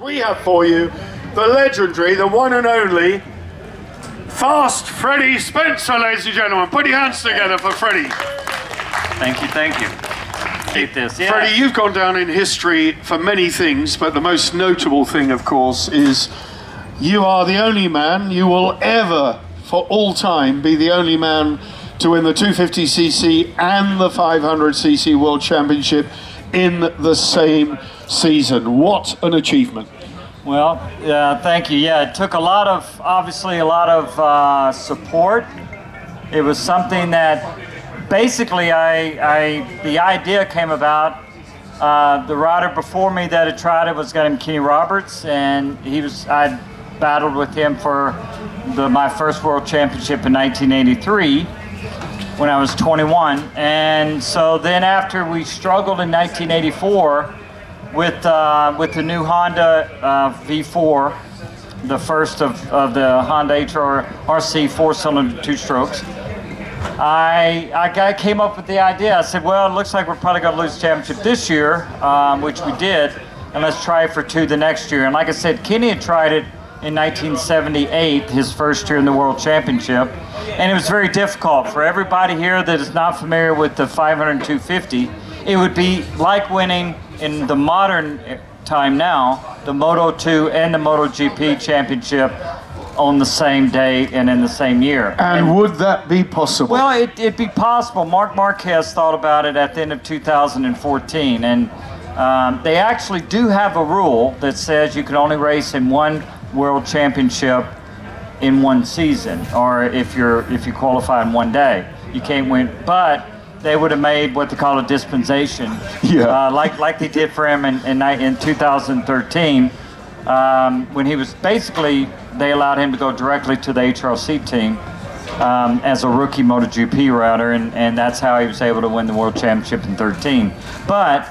We have for you the legendary, the one and only, Fast Freddie Spencer, ladies and gentlemen. Put your hands together for Freddie. Thank you, thank you. Take this. Yeah. Freddie, you've gone down in history for many things, but the most notable thing, of course, is you are the only man, you will ever, for all time, be the only man to win the 250cc and the 500cc World Championship in the same season. What an achievement. Well, thank you. Yeah, it took obviously a lot of support. It was something that basically the idea came about. The rider before me that had tried it was a guy named Kenny Roberts, and I battled with him for my first World Championship in 1983 when I was 21. And so then after we struggled in 1984 with the new Honda V4, the first of the Honda RC four-cylinder two-strokes, I came up with the idea. I said, well, it looks like we're probably going to lose the championship this year, which we did, and let's try it for two the next year. And like I said, Kenny had tried it in 1978, his first year in the World Championship, and it was very difficult. For everybody here that is not familiar with the 500 and 250, it would be like winning in the modern time now the Moto2 and the MotoGP championship on the same day and in the same year. And would that be possible? Well, it'd be possible. Marquez thought about it at the end of 2014, and they actually do have a rule that says you can only race in one World Championship in one season, or if you qualify in one day, you can't win. But they would have made what they call a dispensation, like they did for him in 2013, when he was basically, they allowed him to go directly to the HRC team as a rookie MotoGP rider, and that's how he was able to win the World Championship in 13. But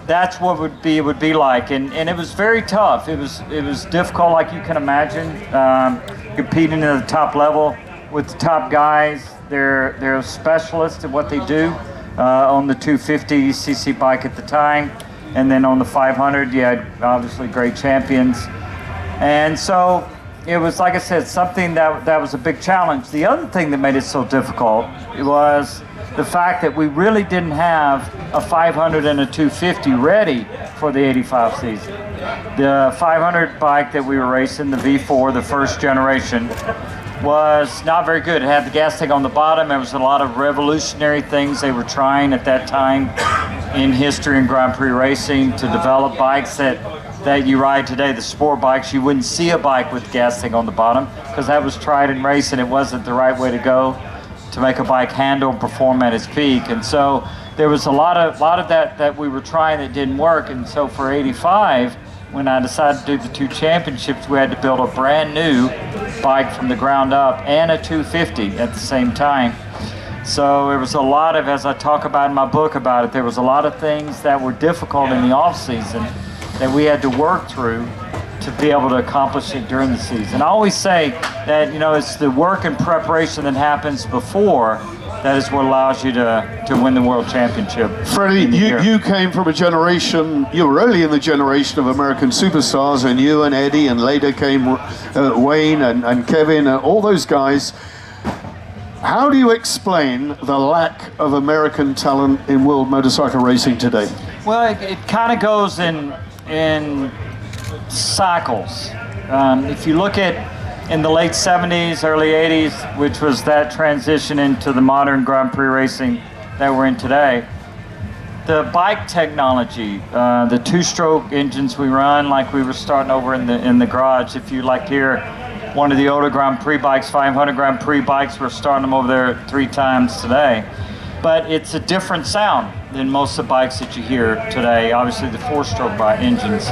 that's what it would be like, and it was very tough. It was difficult, like you can imagine, competing at the top level with the top guys. They're specialists at what they do on the 250cc bike at the time, and then on the 500, you had obviously great champions. And so it was, like I said, something that was a big challenge. The other thing that made it so difficult was the fact that we really didn't have a 500 and a 250 ready for the 85 season. The 500 bike that we were racing, the V4, the first generation, was not very good. It had the gas tank on the bottom. There was a lot of revolutionary things they were trying at that time in history and Grand Prix racing to develop bikes that you ride today, the sport bikes. You wouldn't see a bike with the gas tank on the bottom because that was tried in racing. It wasn't the right way to go to make a bike handle and perform at its peak. And so there was a lot of that we were trying that didn't work. And so for 85, when I decided to do the two championships, we had to build a brand new bike from the ground up and a 250 at the same time. So there was a lot of, as I talk about in my book about it, there was a lot of things that were difficult in the off season that we had to work through to be able to accomplish it during the season. I always say that, it's the work and preparation that happens before that is what allows you to win the World Championship. Freddie, you came from a generation, you were early in the generation of American superstars, and you and Eddie, and later came Wayne and Kevin, and all those guys. How do you explain the lack of American talent in world motorcycle racing today? Well, it kind of goes in cycles. If you look at in the late 70s, early 80s, which was that transition into the modern Grand Prix racing that we're in today, the bike technology, the two-stroke engines we run, like we were starting over in the garage. If you like here, one of the older Grand Prix bikes, 500 Grand Prix bikes, we're starting them over there 3 times today. But it's a different sound than most of the bikes that you hear today, obviously the 4-stroke engines.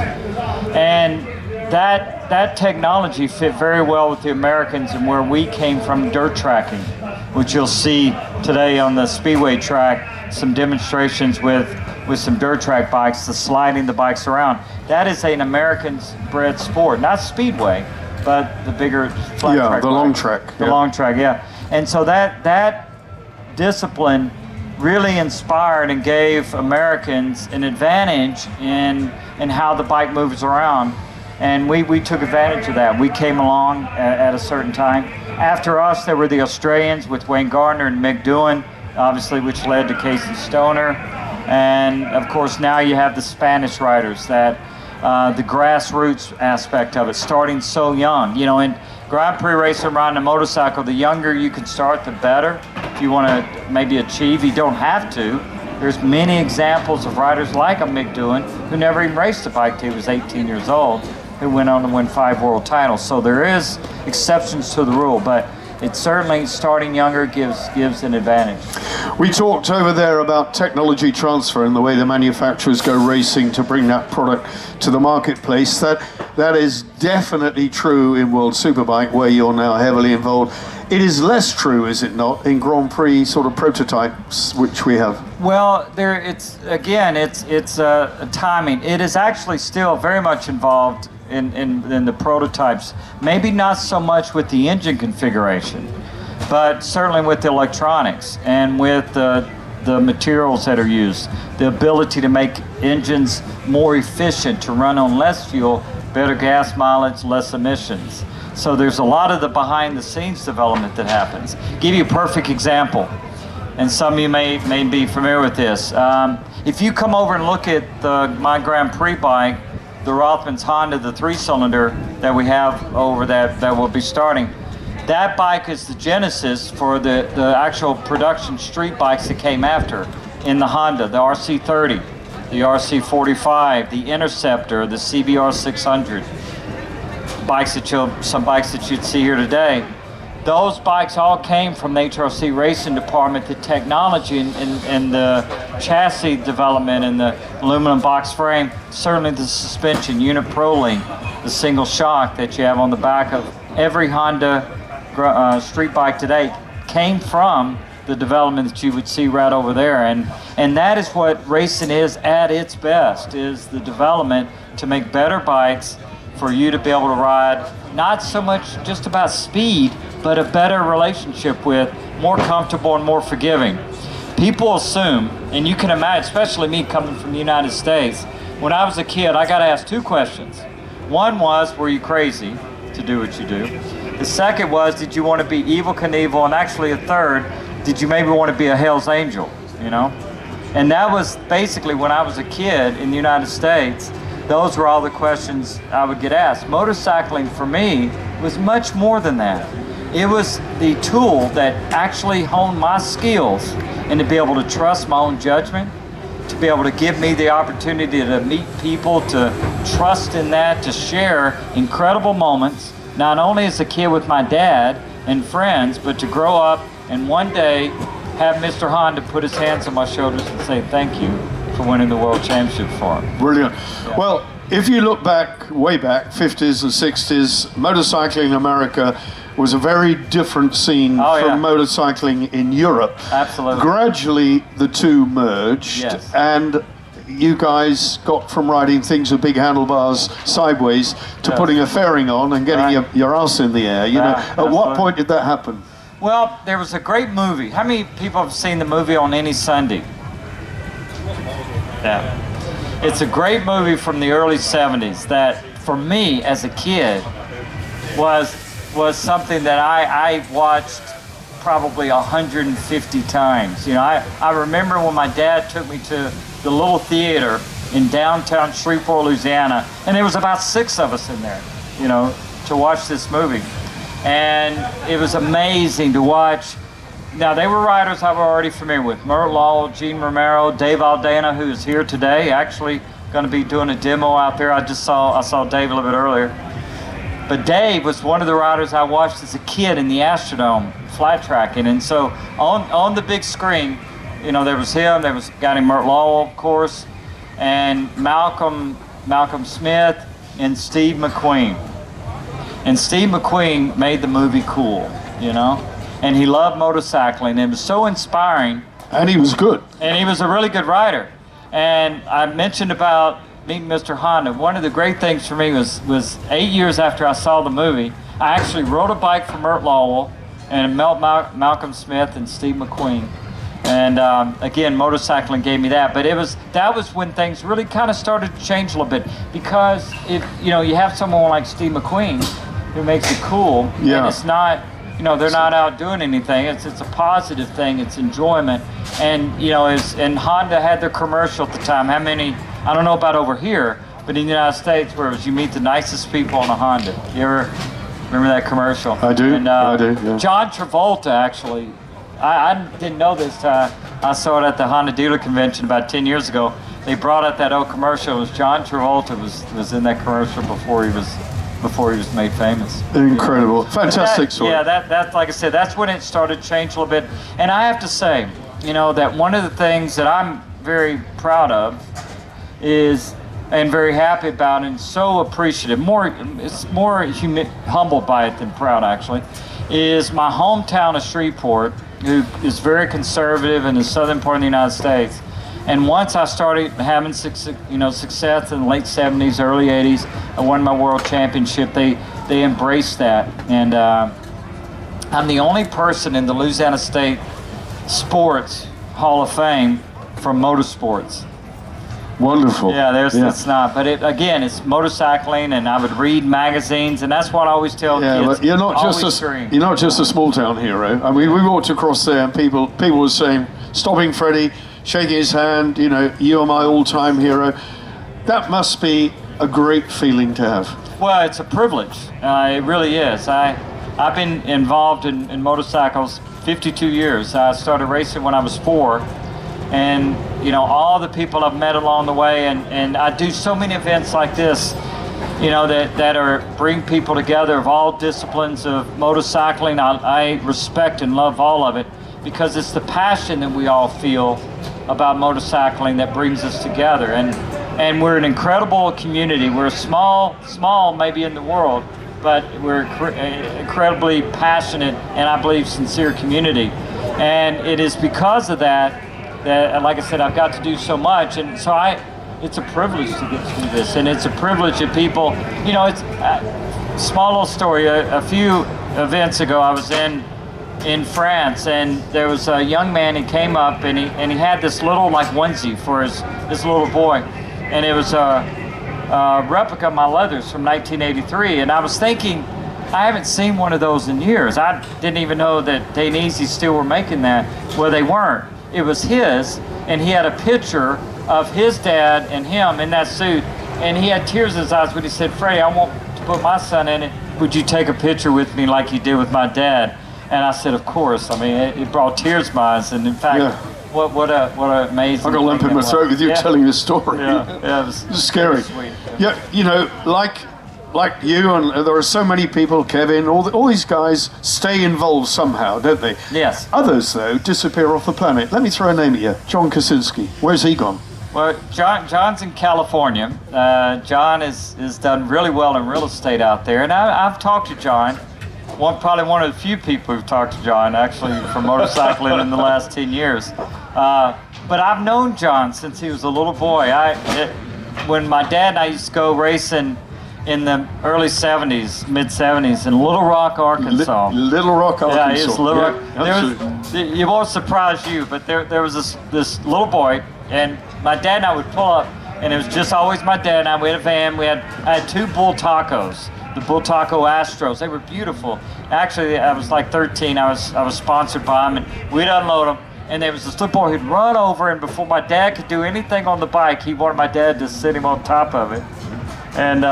And that technology fit very well with the Americans and where we came from, dirt tracking, which you'll see today on the Speedway track, some demonstrations with some dirt track bikes, the sliding the bikes around. That is an American-bred sport, not Speedway, but the bigger flat track. Long track. The long track, yeah. And so that discipline really inspired and gave Americans an advantage in how the bike moves around. And we took advantage of that. We came along at a certain time. After us, there were the Australians with Wayne Gardner and Mick Doohan, obviously, which led to Casey Stoner. And of course, now you have the Spanish riders, that the grassroots aspect of it, starting so young. You know, in Grand Prix racing, riding a motorcycle, the younger you can start, the better. If you want to maybe achieve, you don't have to. There's many examples of riders like a Mick Doohan who never even raced a bike till he was 18 years old, who went on to win 5 world titles. So there is exceptions to the rule, but it certainly, starting younger gives an advantage. We talked over there about technology transfer and the way the manufacturers go racing to bring that product to the marketplace. That is definitely true in World Superbike, where you're now heavily involved. It is less true, is it not, in Grand Prix sort of prototypes, which we have? Well, it's timing. It is actually still very much involved in the prototypes. Maybe not so much with the engine configuration, but certainly with the electronics and with the materials that are used, the ability to make engines more efficient, to run on less fuel, better gas mileage, less emissions. So there's a lot of the behind the scenes development that happens. Give you a perfect example, and some of you may be familiar with this. If you come over and look at my Grand Prix bike, the Rothmans Honda, the 3-cylinder that we have over that will be starting, that bike is the genesis for the actual production street bikes that came after in the Honda, the RC30, the RC45, the Interceptor, the CBR 600. Some bikes that you'd see here today. Those bikes all came from the HRC racing department. The technology and the chassis development and the aluminum box frame, certainly the suspension, unit ProLink, the single shock that you have on the back of every Honda street bike today came from the development that you would see right over there. And that is what racing is at its best, is the development to make better bikes for you to be able to ride, not so much just about speed, but a better relationship with, more comfortable and more forgiving. People assume, and you can imagine, especially me coming from the United States, when I was a kid, I got asked 2 questions. One was, were you crazy to do what you do? The second was, did you want to be Evel Knievel? And actually a third, did you maybe want to be a Hell's Angel, you know? And that was basically when I was a kid in the United States. Those were all the questions I would get asked. Motorcycling for me was much more than that. It was the tool that actually honed my skills, and to be able to trust my own judgment, to be able to give me the opportunity to meet people, to trust in that, to share incredible moments, not only as a kid with my dad and friends, but to grow up and one day have Mr. Honda put his hands on my shoulders and say thank you for winning the World Championship for him. Brilliant. Yeah. Well, if you look back, way back, 50s and 60s, motorcycling in America was a very different scene from motorcycling in Europe. Absolutely. Gradually, the two merged, and you guys got from riding things with big handlebars sideways to putting a fairing on and getting your ass in the air. You know, at what point did that happen? Well, there was a great movie. How many people have seen the movie On Any Sunday? Yeah. It's a great movie from the early 70s that, for me as a kid, was something that I watched probably 150 times. You know, I remember when my dad took me to the little theater in downtown Shreveport, Louisiana, and there was about 6 of us in there, you know, to watch this movie. And it was amazing to watch. Now, they were riders I was already familiar with. Mert Lowell, Gene Romero, Dave Aldana, who's here today, actually going to be doing a demo out there. I saw Dave a little bit earlier. But Dave was one of the riders I watched as a kid in the Astrodome flat tracking. And so on the big screen, you know, there was him, there was a guy named Mert Lowell, of course, and Malcolm Smith and Steve McQueen. And Steve McQueen made the movie cool, you know? And he loved motorcycling. It was so inspiring. And he was good. And he was a really good rider. And I mentioned about meeting Mr. Honda. One of the great things for me was 8 years after I saw the movie, I actually rode a bike for Mert Lowell and met Malcolm Smith and Steve McQueen. And again, motorcycling gave me that. But that was when things really kind of started to change a little bit, because if you have someone like Steve McQueen who makes it cool, Yeah. and it's not, they're not out doing anything. It's a positive thing. It's enjoyment. And and Honda had their commercial at the time. How many? I don't know about over here, but in the United States, where it was you meet the nicest people on a Honda. You ever remember that commercial? I do. And, I do. Yeah. John Travolta actually. I didn't know this. I saw it at the Honda dealer convention about 10 years ago. They brought out that old commercial. It was John Travolta was in that commercial before he was made famous. Incredible, fantastic story. Yeah, that's like I said, that's when it started to change a little bit. And I have to say, that one of the things that I'm very proud of is, and very happy about, and so appreciative, it's more humbled by it than proud actually, is my hometown of Shreveport, who is very conservative in the southern part of the United States. And once I started having success in the late 70s, early 80s, I won my world championship. They embraced that. And I'm the only person in the Louisiana State Sports Hall of Fame from motorsports. Wonderful. Yeah, it's not. But it's motorcycling, and I would read magazines, and that's what I always tell kids. But you're not just a small town hero. I mean, we walked across there, and people were saying, stopping Freddie, shaking his hand. You are my all-time hero. That must be a great feeling to have. Well, it's a privilege. It really is. I've been involved in motorcycles 52 years. I started racing when I was 4. And all the people I've met along the way, and I do so many events like this, that bring people together of all disciplines of motorcycling. I respect and love all of it, because it's the passion that we all feel about motorcycling that brings us together. And we're an incredible community. We're small maybe in the world, but we're incredibly passionate and I believe sincere community. And it is because of that, like I said, I've got to do so much, and so it's a privilege to get through this, and it's a privilege that people, it's a small little story. A few events ago, I was in France, and there was a young man. He came up, and he had this little onesie for this little boy, and it was a replica of my leathers from 1983. And I was thinking, I haven't seen one of those in years. I didn't even know that Dainese still were making that. Well, they weren't. It was his, and he had a picture of his dad and him in that suit, and he had tears in his eyes when he said, "Freddie, I want to put my son in it. Would you take a picture with me like you did with my dad?" And I said, "Of course." I mean, it brought tears to my eyes, and in fact, what a amazing. I got a lump in my throat with you telling this story. Yeah, it was scary. Sweet. Yeah, like you, and there are so many people, Kevin, all these guys stay involved somehow, don't they? Yes. Others, though, disappear off the planet. Let me throw a name at you. John Kasinski. Where's he gone? Well, John's in California. John has done really well in real estate out there, and I've talked to John. Probably one of the few people who've talked to John, actually, for motorcycling in the last 10 years. But I've known John since he was a little boy. When my dad and I used to go racing in the early 70s, mid 70s in Little Rock, Arkansas. Little Rock, Arkansas. Yeah, it's Little Rock. Absolutely. It won't surprise you, but there was this little boy, and my dad and I would pull up, and it was just always my dad and I. We had a van. I had 2 Bull Tacos, the Bull Taco Astros. They were beautiful. Actually, I was like 13. I was sponsored by them, and we'd unload them. And there was this little boy who'd run over, and before my dad could do anything on the bike, he wanted my dad to sit him on top of it. And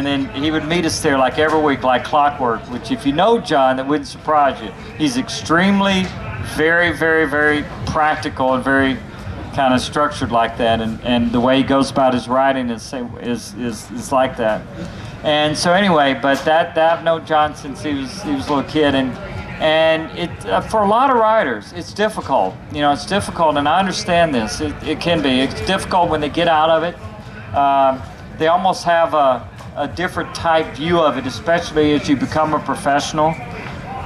then he would meet us there like every week, like clockwork, which if you know John, that wouldn't surprise you. He's extremely, very, very, very practical and very kind of structured like that. And the way he goes about his riding is like that. And so anyway, but that I've known John since he was a little kid. And it for a lot of riders, it's difficult. It's difficult, and I understand this. It can be. It's difficult when they get out of it. They almost have a different type view of it, especially as you become a professional.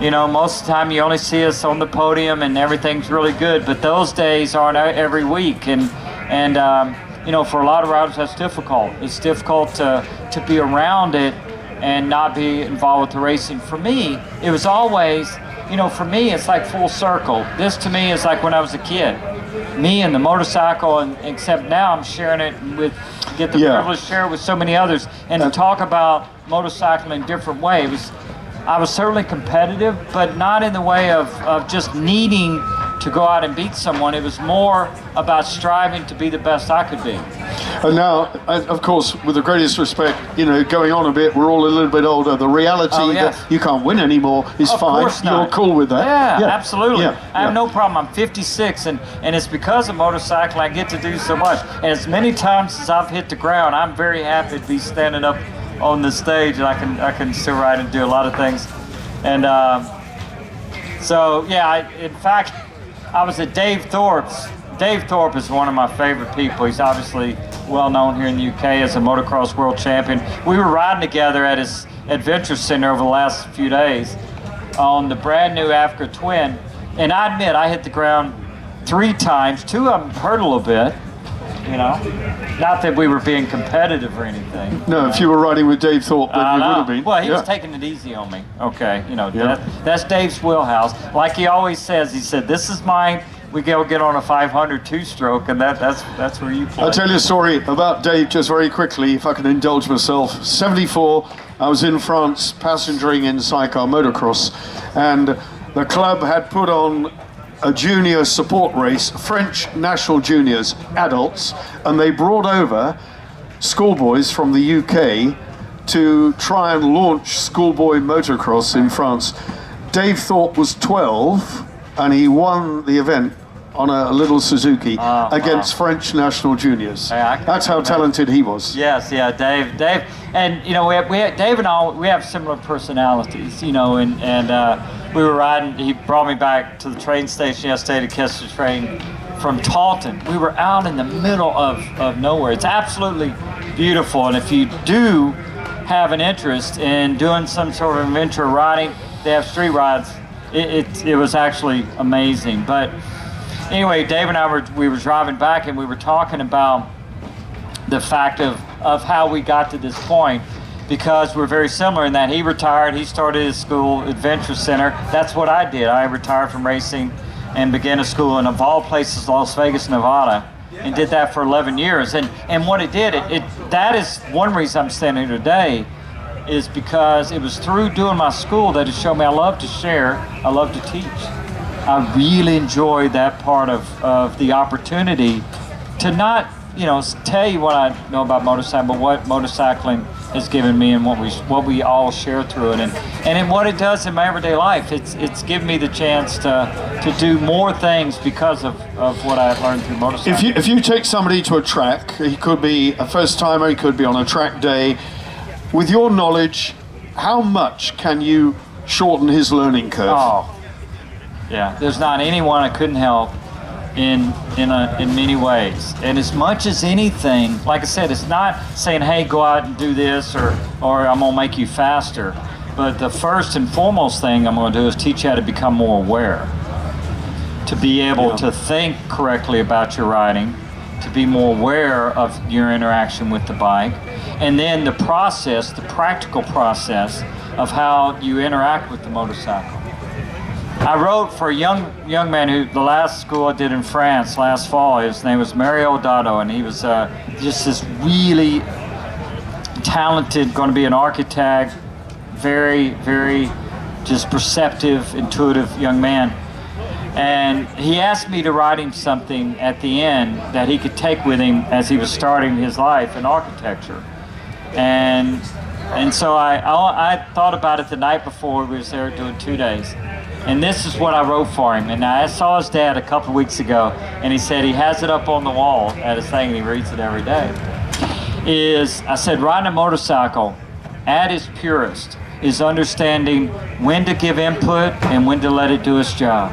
Most of the time you only see us on the podium and everything's really good, but those days aren't every week. And for a lot of riders, that's difficult. It's difficult to be around it and not be involved with the racing. For me, it was always, for me, it's like full circle. This to me is like when I was a kid. Me and the motorcycle, and except now I'm sharing it get the privilege to share it with so many others, and to talk about motorcycling in a different way. I was certainly competitive, but not in the way of just needing to go out and beat someone. It was more about striving to be the best I could be. And now, of course, with the greatest respect, going on a bit, we're all a little bit older. The reality that you can't win anymore is fine. Of course not. You're cool with that? Yeah, absolutely. Yeah, I have no problem. I'm 56, and it's because of motorcycling I get to do so much. And as many times as I've hit the ground, I'm very happy to be standing up on the stage, and I can still ride and do a lot of things. And in fact, I was at Dave Thorpe's. Dave Thorpe is one of my favorite people. He's obviously well known here in the UK as a motocross world champion. We were riding together at his adventure center over the last few days on the brand new Africa Twin. And I admit, I hit the ground 3 times. 2 of them hurt a little bit, Not that we were being competitive or anything. No, if you were riding with Dave Thorpe, then you would have been. Well, he was taking it easy on me. Okay, that's Dave's wheelhouse. Like he always says, he said, "This is mine." We go get on a 500 2-stroke, and that's where you play. I'll tell you a story about Dave just very quickly, if I can indulge myself. 74, I was in France passengering in sidecar motocross, and the club had put on a junior support race, French national juniors, adults, and they brought over schoolboys from the UK to try and launch schoolboy motocross in France. Dave Thorpe was 12, and he won the event on a little Suzuki against French national juniors. That's how talented he was. Yes, Dave, and Dave and I, we have similar personalities, and we were riding. He brought me back to the train station yesterday to catch the train from Taunton. We were out in the middle of nowhere. It's absolutely beautiful, and if you do have an interest in doing some sort of adventure riding, they have street rides. It was actually amazing. But anyway, Dave and I were driving back, and we were talking about the fact of how we got to this point, because we're very similar in that he retired, he started his school, Adventure Center. That's what I did. I retired from racing and began a school in, of all places, Las Vegas, Nevada, and did that for 11 years. And what it did, that is one reason I'm standing here today, is because it was through doing my school that it showed me I love to share, I love to teach. I really enjoyed that part of the opportunity to not, tell you what I know about motorcycling, but what motorcycling has given me and what we all share through it. And in what it does in my everyday life, it's given me the chance to do more things because of what I've learned through motorcycling. If you take somebody to a track, he could be a first timer, he could be on a track day. With your knowledge, how much can you shorten his learning curve? Oh, yeah. There's not anyone I couldn't help in many ways. And as much as anything, like I said, it's not saying, hey, go out and do this or I'm gonna make you faster. But the first and foremost thing I'm gonna do is teach you how to become more aware, to be able to think correctly about your riding, to be more aware of your interaction with the bike, and then the practical process of how you interact with the motorcycle. I wrote for a young man who, the last school I did in France last fall, his name was Mario Dado, and he was just this really talented, going to be an architect, very, very just perceptive, intuitive young man. And he asked me to write him something at the end that he could take with him as he was starting his life in architecture. And so I thought about it the night before we was there doing 2 days. And this is what I wrote for him. And I saw his dad a couple of weeks ago, and he said he has it up on the wall at his thing, and he reads it every day. I said, riding a motorcycle at its purest is understanding when to give input and when to let it do its job.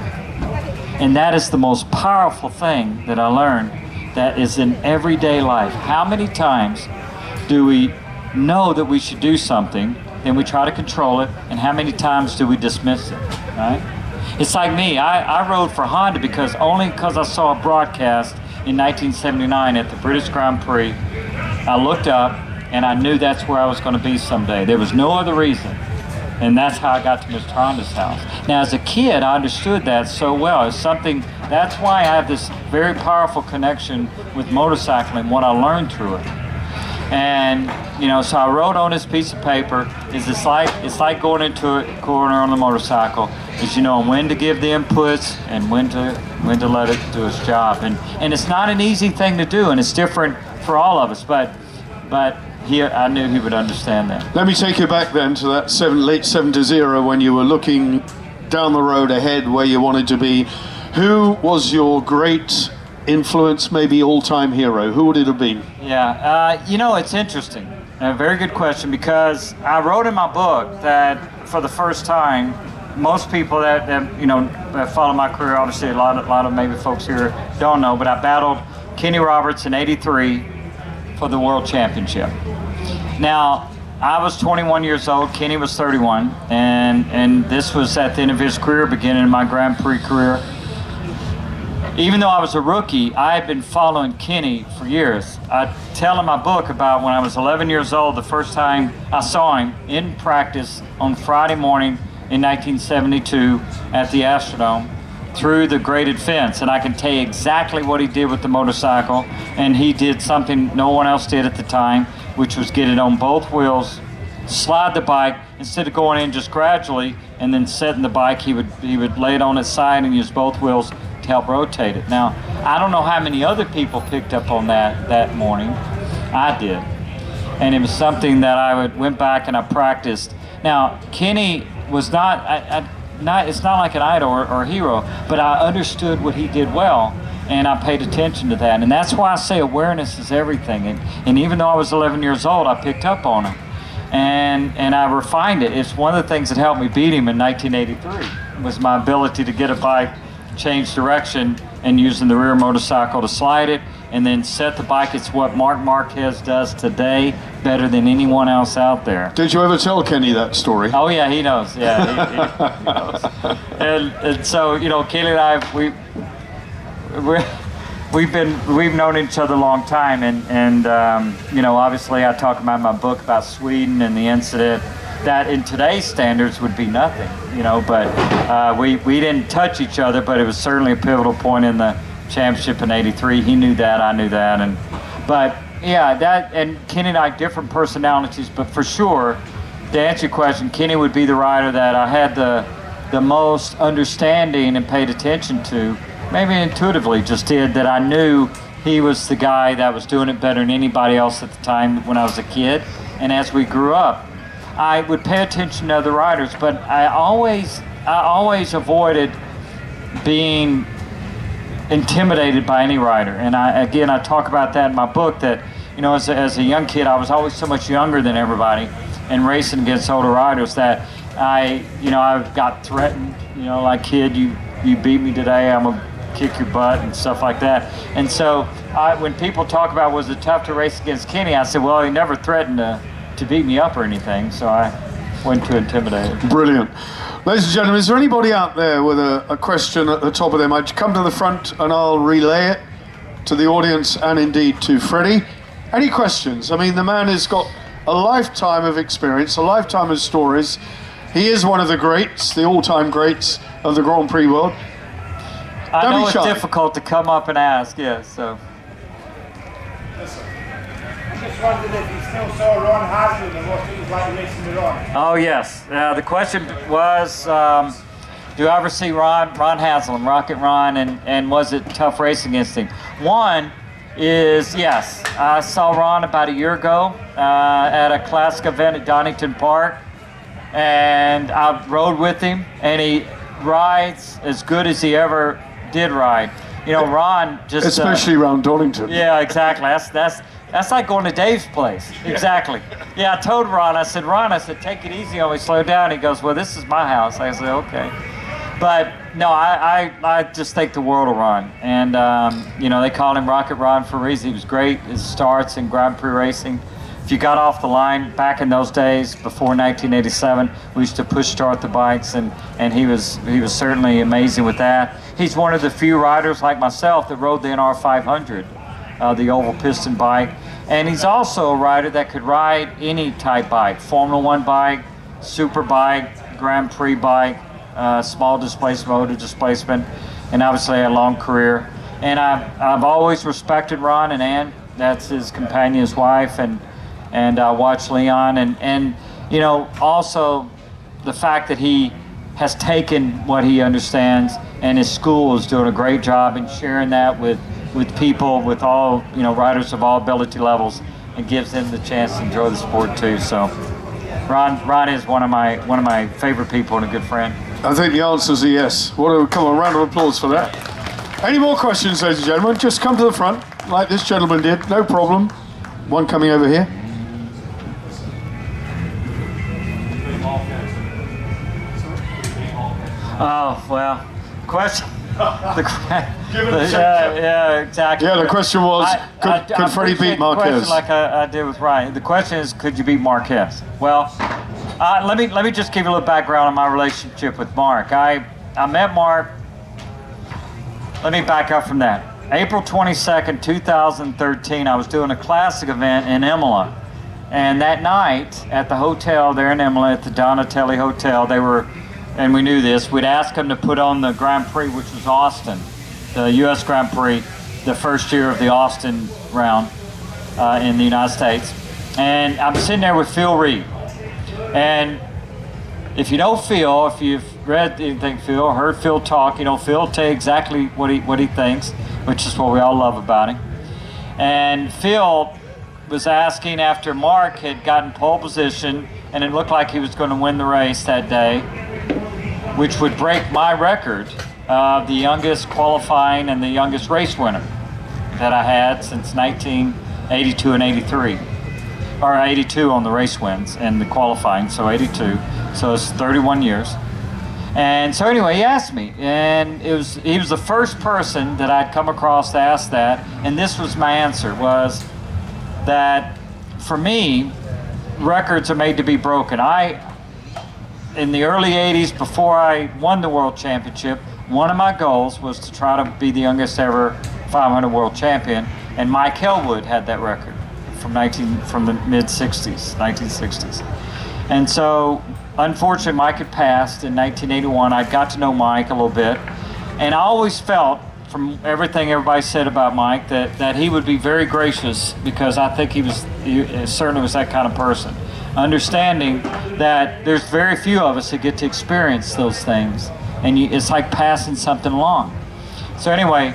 And that is the most powerful thing that I learned that is in everyday life. How many times do we know that we should do something, then we try to control it, and how many times do we dismiss it, right? It's like me, I rode for Honda because I saw a broadcast in 1979 at the British Grand Prix. I looked up and I knew that's where I was going to be someday. There was no other reason. And that's how I got to Mr. Honda's house. Now, as a kid, I understood that so well. It's something, that's why I have this very powerful connection with motorcycling, what I learned through it. And, you know, so I wrote on this piece of paper, it's like going into a corner on the motorcycle, is you know when to give the inputs and when to let it do its job. And it's not an easy thing to do, and it's different for all of us, but I knew he would understand that. Let me take you back then to that late 70s era when you were looking down the road ahead where you wanted to be. Who was your great influence, maybe all-time hero? Who would it have been? Yeah, you know, it's interesting. A very good question, because I wrote in my book that for the first time, most people that you know that follow my career, obviously a lot of maybe folks here don't know, but I battled Kenny Roberts in '83 for the World Championship. Now, I was 21 years old, Kenny was 31, and this was at the end of his career, beginning of my Grand Prix career. Even though I was a rookie, I had been following Kenny for years. I tell in my book about when I was 11 years old, the first time I saw him in practice on Friday morning in 1972 at the Astrodome through the graded fence. And I can tell you exactly what he did with the motorcycle. And he did something no one else did at the time, which was get it on both wheels, slide the bike, instead of going in just gradually and then setting the bike, he would lay it on its side and use both wheels to help rotate it. Now, I don't know how many other people picked up on that morning. I did. And it was something that I went back and I practiced. Now, Kenny was not it's not like an idol or a hero, but I understood what he did well, and I paid attention to that. And that's why I say awareness is everything. And even though I was 11 years old, I picked up on him. And I refined it. It's one of the things that helped me beat him in 1983, was my ability to get a bike, change direction, and using the rear motorcycle to slide it, and then set the bike. It's what Marc Marquez does today better than anyone else out there. Did you ever tell Kenny that story? Oh yeah, he knows. Yeah, he knows. And so, you know, Kenny and I, we've known each other a long time, and you know, obviously I talk about in my book about Sweden and the incident that in today's standards would be nothing, you know, but we didn't touch each other, but it was certainly a pivotal point in the championship in '83. He knew that, I knew that, but yeah, that, and Kenny and I, different personalities, but for sure, to answer your question, Kenny would be the rider that I had the most understanding and paid attention to, maybe intuitively just did, that I knew he was the guy that was doing it better than anybody else at the time when I was a kid. And as we grew up, I would pay attention to other riders, but I always avoided being intimidated by any rider. And I talk about that in my book, that, you know, as a young kid, I was always so much younger than everybody and racing against older riders that I got threatened, you know, like, kid, you beat me today, I'm gonna kick your butt and stuff like that. And so when people talk about was it tough to race against Kenny, I said, well, he never threatened to beat me up or anything, so I wasn't too intimidated. Brilliant. Ladies and gentlemen, is there anybody out there with a question at the top of their mind? Come to the front and I'll relay it to the audience and indeed to Freddie. Any questions? I mean, the man has got a lifetime of experience, a lifetime of stories. He is one of the greats, the all-time greats of the Grand Prix world. I know it's difficult to come up and ask, yes, so. I just wondered if you still saw Ron Haslam and what it was like racing with Ron. Oh, yes. The question was, do I ever see Ron Haslam, Rocket Ron, and was it tough racing against him? One is, yes, I saw Ron about a year ago at a classic event at Donington Park, and I rode with him, and he rides as good as he ever did ride. You know, Ron just... Especially around Donington. Yeah, exactly. That's like going to Dave's place. Exactly. Yeah, I told Ron, I said, take it easy on me, slow down. He goes, well, this is my house. I said, okay. But no, I just think the world of Ron. And, you know, they called him Rocket Ron for a reason. He was great. His starts in Grand Prix racing. If you got off the line back in those days, before 1987, we used to push start the bikes, and he was certainly amazing with that. He's one of the few riders like myself that rode the NR 500, the oval piston bike. And he's also a rider that could ride any type bike, Formula One bike, super bike, Grand Prix bike, small displacement, motor displacement, and obviously a long career. And I've always respected Ron and Ann. That's his companion, his wife, and I watch Leon, and you know, also the fact that he has taken what he understands, and his school is doing a great job in sharing that with people, with all, you know, riders of all ability levels, and gives them the chance to enjoy the sport too. So Ron is one of my favorite people and a good friend. I think the answer is a yes. Come on, round of applause for that. Any more questions, ladies and gentlemen? Just come to the front, like this gentleman did, no problem. One coming over here. Oh, well, question. Give it a chance. Yeah, exactly. Yeah, the question was, could Freddie beat Marquez? Like I did with Ryan. The question is, could you beat Marquez? Well, let me just give you a little background on my relationship with Mark. I met Mark. Let me back up from that. April 22nd, 2013, I was doing a classic event in Imola. And that night at the hotel there in Imola, at the Donatelli Hotel, and we knew this, we'd ask them to put on the Grand Prix, which was Austin, the U.S. Grand Prix, the first year of the Austin round in the United States. And I'm sitting there with Phil Reed. And if you know Phil, if you've read anything Phil, or heard Phil talk, you know, Phil will tell you exactly what he thinks, which is what we all love about him. And Phil was asking after Mark had gotten pole position, and it looked like he was going to win the race that day, which would break my record of the youngest qualifying and the youngest race winner that I had since 1982 and 83. Or 82 on the race wins and the qualifying, so 82. So it's 31 years. And so anyway, he asked me, and he was the first person that I'd come across to ask that, and this was my answer, was that for me, records are made to be broken. In the early 80s, before I won the World Championship, one of my goals was to try to be the youngest ever 500 world champion, and Mike Hellwood had that record from the mid-60s, 1960s. And so, unfortunately, Mike had passed in 1981. I got to know Mike a little bit, and I always felt, from everything everybody said about Mike, that he would be very gracious, because I think he certainly was that kind of person. Understanding that there's very few of us that get to experience those things, and it's like passing something along. So anyway,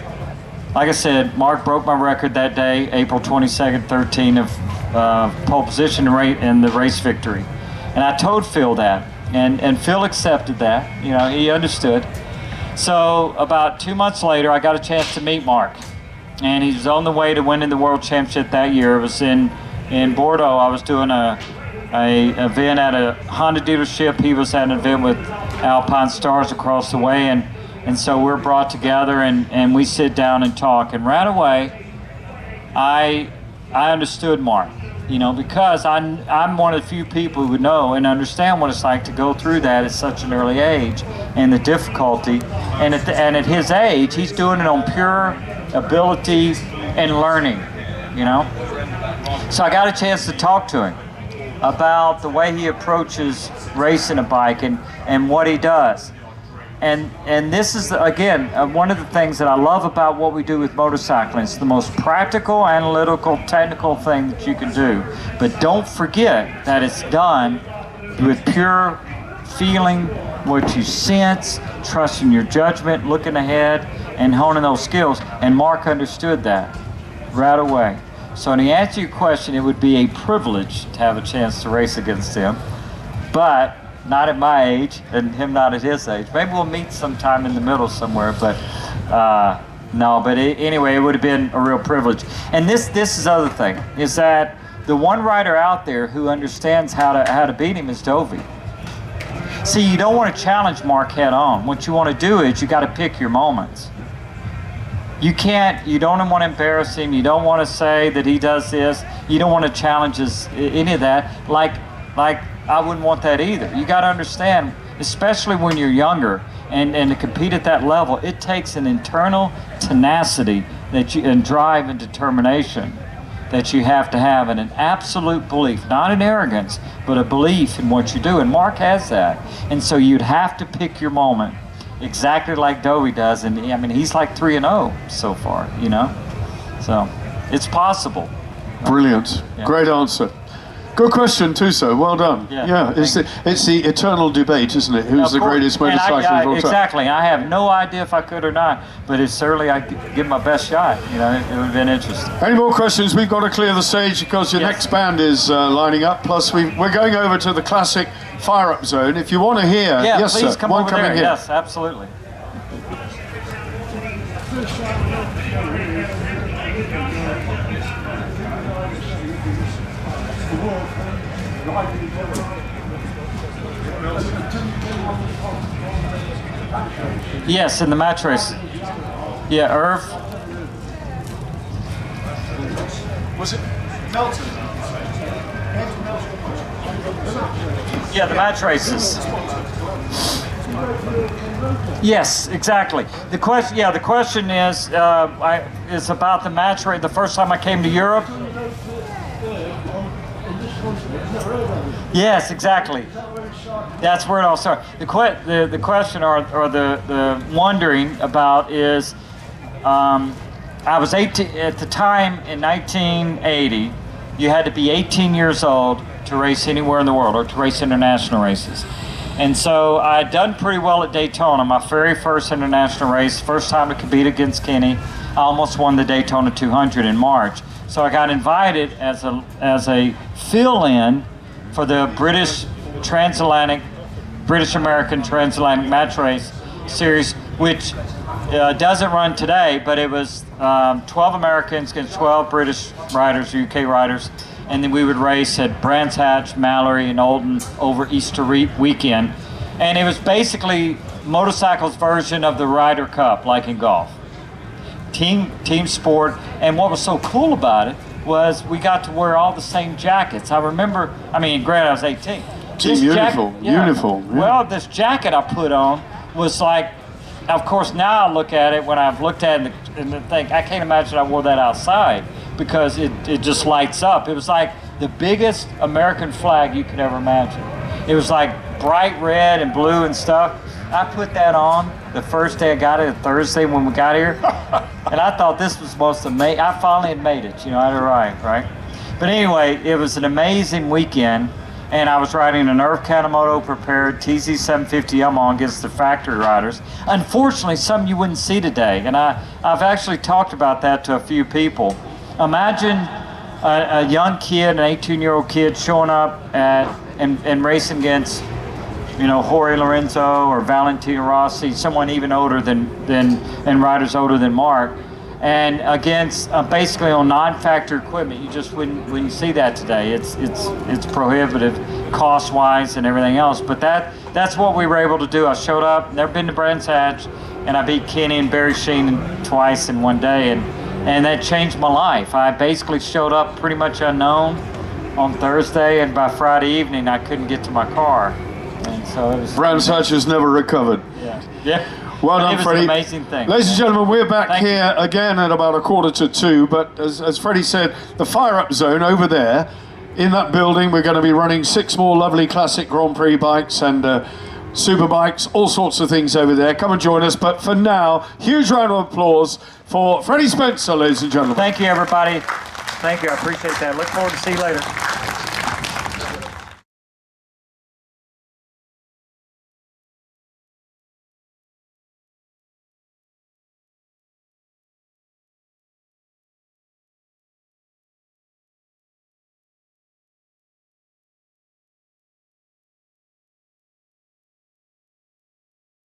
like I said, Mark broke my record that day, April 22nd, 13, of pole position and the race victory. And I told Phil that, and Phil accepted that. You know, he understood. So about 2 months later, I got a chance to meet Mark, and he was on the way to winning the World Championship that year. It was in Bordeaux. I was doing a event at a Honda dealership. He was at an event with Alpine Stars across the way, and so we're brought together, and we sit down and talk. And right away, I understood Mark, you know, because I'm one of the few people who know and understand what it's like to go through that at such an early age, and the difficulty. And at his age, he's doing it on pure ability and learning, you know. So I got a chance to talk to him about the way he approaches racing a bike and what he does. And this is, again, one of the things that I love about what we do with motorcycling. It's the most practical, analytical, technical thing that you can do. But don't forget that it's done with pure feeling, what you sense, trusting your judgment, looking ahead, and honing those skills. And Mark understood that right away. So to answer your question, it would be a privilege to have a chance to race against him, but not at my age, and him not at his age. Maybe we'll meet sometime in the middle somewhere, but no. But anyway, it would have been a real privilege. And this is the other thing, is that the one rider out there who understands how to beat him is Dovey. See, you don't want to challenge Mark head on. What you want to do is you got to pick your moments. You don't want to embarrass him. You don't want to say that he does this. You don't want to challenge any of that. Like I wouldn't want that either. You got to understand, especially when you're younger and to compete at that level, it takes an internal tenacity and drive and determination that you have to have, and an absolute belief, not an arrogance, but a belief in what you do. And Mark has that. And so you'd have to pick your moment exactly like Dovey does. And I mean, he's like 3-0 so far, you know? So it's possible. Brilliant. Yeah. Great answer. Good question, too, so well done. Yeah. It's the eternal debate, isn't it? Who's the Of course. greatest And motorcyclist of all time? Exactly. I have no idea if I could or not, but it's certainly I give my best shot. You know, it would have been interesting. Any more questions? We've got to clear the stage because your Yes. next band is lining up. Plus, we're going over to the classic fire-up zone. If you want to hear, Yeah, yes, please sir. come One over coming there. here. Yes, absolutely. Yes, in the match race. Yeah, Irv. Was it Melton? Yeah, the match races. Yes, exactly. The question is about the match race. The first time I came to Europe. Yes, exactly. That's where it all started. The question or the wondering about is, I was 18 at the time in 1980. You had to be 18 years old to race anywhere in the world or to race international races. And so I had done pretty well at Daytona, my very first international race, first time to compete against Kenny. I almost won the Daytona 200 in March. So I got invited as a fill-in for the British American Transatlantic Match Race Series, which doesn't run today, but it was 12 Americans against 12 British riders, UK riders, and then we would race at Brands Hatch, Mallory, and Oldham over Easter weekend. And it was basically motorcycles' version of the Ryder Cup, like in golf. Team sport, and what was so cool about it was we got to wear all the same jackets. I remember, granted I was 18. Team uniform. Yeah. Well, this jacket I put on was like, of course now I look at it, when I've looked at it and think, I can't imagine I wore that outside because it just lights up. It was like the biggest American flag you could ever imagine. It was like bright red and blue and stuff. I put that on the first day I got it, Thursday when we got here, and I thought this was most amazing. I finally had made it, I had arrived, right? But anyway, it was an amazing weekend, and I was riding an Irv Kanemoto prepared TZ750 Yamaha against the factory riders. Unfortunately, some you wouldn't see today, and I've actually talked about that to a few people. Imagine a young kid, an 18-year-old kid, showing up and racing against Jorge Lorenzo or Valentino Rossi, someone even older and riders older than Mark, and against basically on non-factory equipment. You just wouldn't see that today. It's prohibitive cost-wise and everything else. But that's what we were able to do. I showed up, never been to Brands Hatch, and I beat Kenny and Barry Sheen twice in one day, and that changed my life. I basically showed up pretty much unknown on Thursday, and by Friday evening I couldn't get to my car. And so it was. Brands Hatch has never recovered. Yeah. Well done, it was Freddie. An amazing thing. Ladies and gentlemen, we're back Thank here again at about 1:45. But as Freddie said, the fire-up zone over there, in that building, we're going to be running 6 more lovely classic Grand Prix bikes and super bikes, all sorts of things over there. Come and join us. But for now, huge round of applause for Freddie Spencer, ladies and gentlemen. Thank you, everybody. Thank you. I appreciate that. Look forward to see you later.